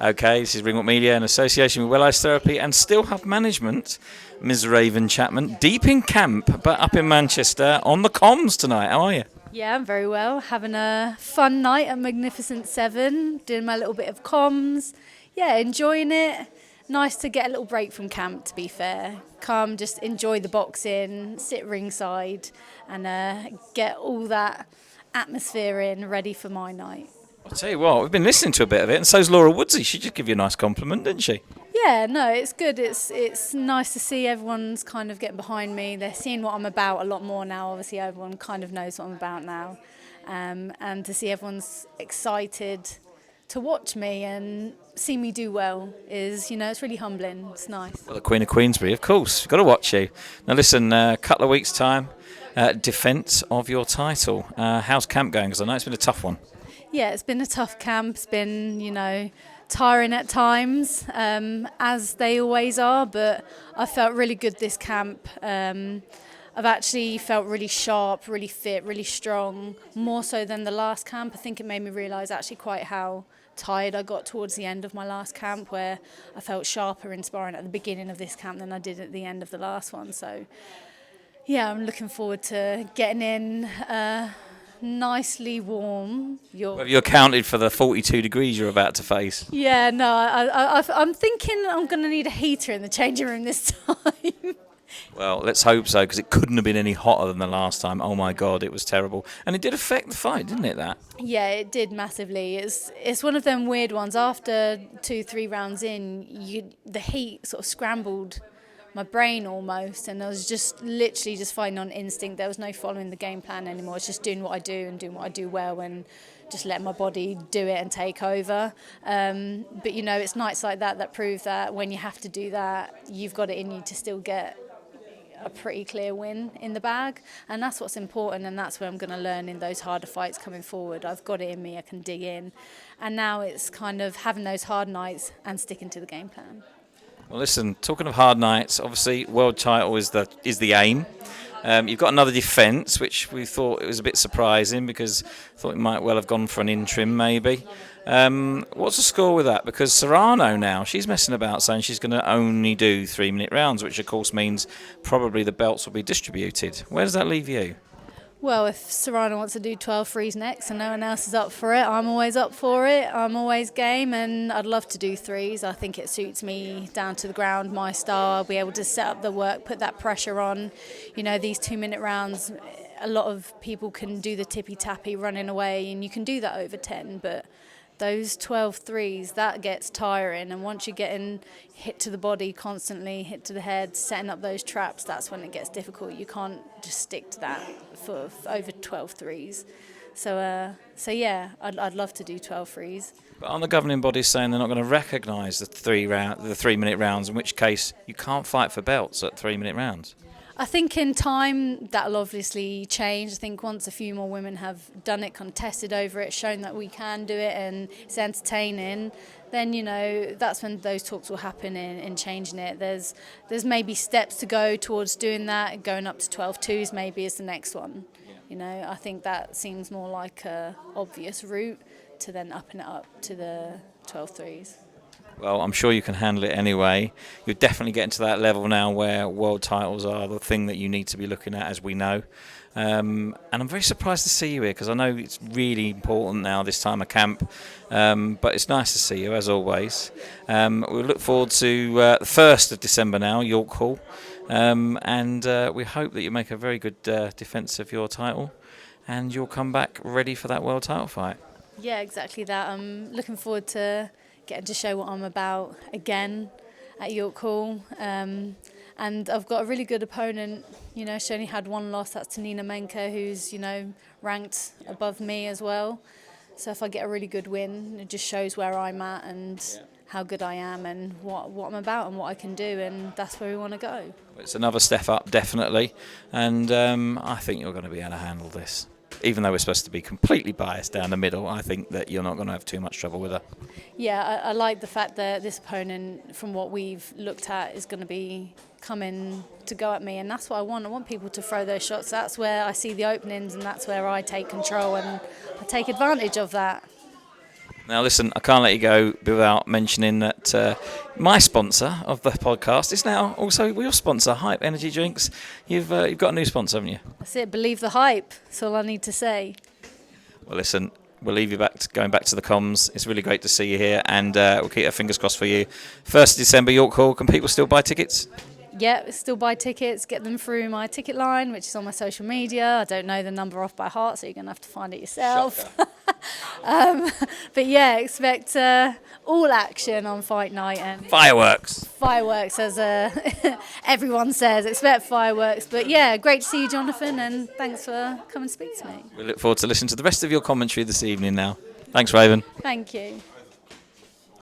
Okay, this is Ringwalk Media in association with Well Eyes Therapy and Still Hub Management. Ms. Raven Champman, deep in camp, but up in Manchester on the comms tonight. How are you? Yeah, I'm very well. Having a fun night at Magnificent Seven, doing my little bit of comms. Yeah, enjoying it. Nice to get a little break from camp, to be fair. Come, just enjoy the boxing, sit ringside, and get all that atmosphere in, ready for my night. I'll tell you what, we've been listening to a bit of it, and so's Laura Woodsey. She just give you a nice compliment, didn't she? Yeah, no, it's good. It's nice to see everyone's kind of getting behind me. They're seeing what I'm about a lot more now. Obviously, everyone kind of knows what I'm about now. And to see everyone's excited to watch me and see me do well is, it's really humbling. It's nice. Well, the Queen of Queensberry, of course. We've got to watch you. Now, listen, a couple of weeks' time, defence of your title. How's camp going? Because I know it's been a tough one. Yeah, it's been a tough camp. It's been, tiring at times, as they always are, but I felt really good this camp. I've actually felt really sharp, really fit, really strong, more so than the last camp. I think it made me realise actually quite how tired I got towards the end of my last camp, where I felt sharper in sparring at the beginning of this camp than I did at the end of the last one. So, yeah, I'm looking forward to getting in nicely warm. Have you accounted for the 42 degrees you're about to face? Yeah, no, I'm thinking I'm going to need a heater in the changing room this time. Well, let's hope so, because it couldn't have been any hotter than the last time. Oh my God, it was terrible. And it did affect the fight, didn't it, that? Yeah, it did massively. It's one of them weird ones. After 2-3 rounds in, the heat sort of scrambled my brain almost, and I was just literally just fighting on instinct. There was no following the game plan anymore. It's just doing what I do and doing what I do well, and just letting my body do it and take over. But it's nights like that prove that when you have to do that, you've got it in you to still get a pretty clear win in the bag, and that's what's important, and that's where I'm going to learn in those harder fights coming forward. I've got it in me, I can dig in, and now it's kind of having those hard nights and sticking to the game plan. Well, listen, talking of hard nights, obviously world title is the aim. You've got another defence, which we thought it was a bit surprising because I thought it might well have gone for an interim maybe. What's the score with that? Because Serrano now, she's messing about saying she's going to only do 3-minute rounds, which of course means probably the belts will be distributed. Where does that leave you? Well, if Serrano wants to do 12 threes next and no one else is up for it, I'm always up for it. I'm always game, and I'd love to do threes. I think it suits me down to the ground, my style. I'll be able to set up the work, put that pressure on. These 2-minute rounds, a lot of people can do the tippy-tappy running away, and you can do that over 10, but those 12 threes, that gets tiring, and once you're getting hit to the body constantly, hit to the head, setting up those traps, that's when it gets difficult. You can't just stick to that for over 12 threes. So yeah, I'd love to do 12 threes. But aren't the governing bodies saying they're not going to recognise the 3-minute rounds, in which case you can't fight for belts at 3-minute rounds? I think in time that'll obviously change. I think once a few more women have done it, contested over it, shown that we can do it and it's entertaining, then that's when those talks will happen in changing it. There's maybe steps to go towards doing that. Going up to 12 twos maybe is the next one. I think that seems more like a obvious route to then upping it up to the 12 threes. Well, I'm sure you can handle it anyway. You're definitely getting to that level now where world titles are the thing that you need to be looking at, as we know. And I'm very surprised to see you here, because I know it's really important now this time of camp. But it's nice to see you, as always. We'll look forward to the 1st of December now, York Hall. And we hope that you make a very good defence of your title, and you'll come back ready for that world title fight. Yeah, exactly that. I'm looking forward to getting to show what I'm about again at York Hall. And I've got a really good opponent. She only had one loss. That's Tanina Menka, who's, ranked above me as well. So if I get a really good win, it just shows where I'm at and how good I am and what I'm about and what I can do. And that's where we want to go. It's another step up, definitely. And I think you're going to be able to handle this. Even though we're supposed to be completely biased down the middle, I think that you're not going to have too much trouble with her. Yeah, I like the fact that this opponent, from what we've looked at, is going to be coming to go at me, and that's what I want. I want people to throw those shots. That's where I see the openings, and that's where I take control and I take advantage of that. Now, listen, I can't let you go without mentioning that my sponsor of the podcast is now also your sponsor, Hype Energy Drinks. You've got a new sponsor, haven't you? That's it. Believe the hype. That's all I need to say. Well, listen, we'll leave you going back to the comms. It's really great to see you here, and we'll keep our fingers crossed for you. 1st of December, York Hall. Can people still buy tickets? Yeah, still buy tickets, get them through my ticket line, which is on my social media. I don't know the number off by heart, so you're going to have to find it yourself. But yeah, expect all action on fight night. And Fireworks, as everyone says. Expect fireworks. But yeah, great to see you, Jonathan, and thanks for coming to speak to me. We look forward to listening to the rest of your commentary this evening now. Thanks, Raven. Thank you.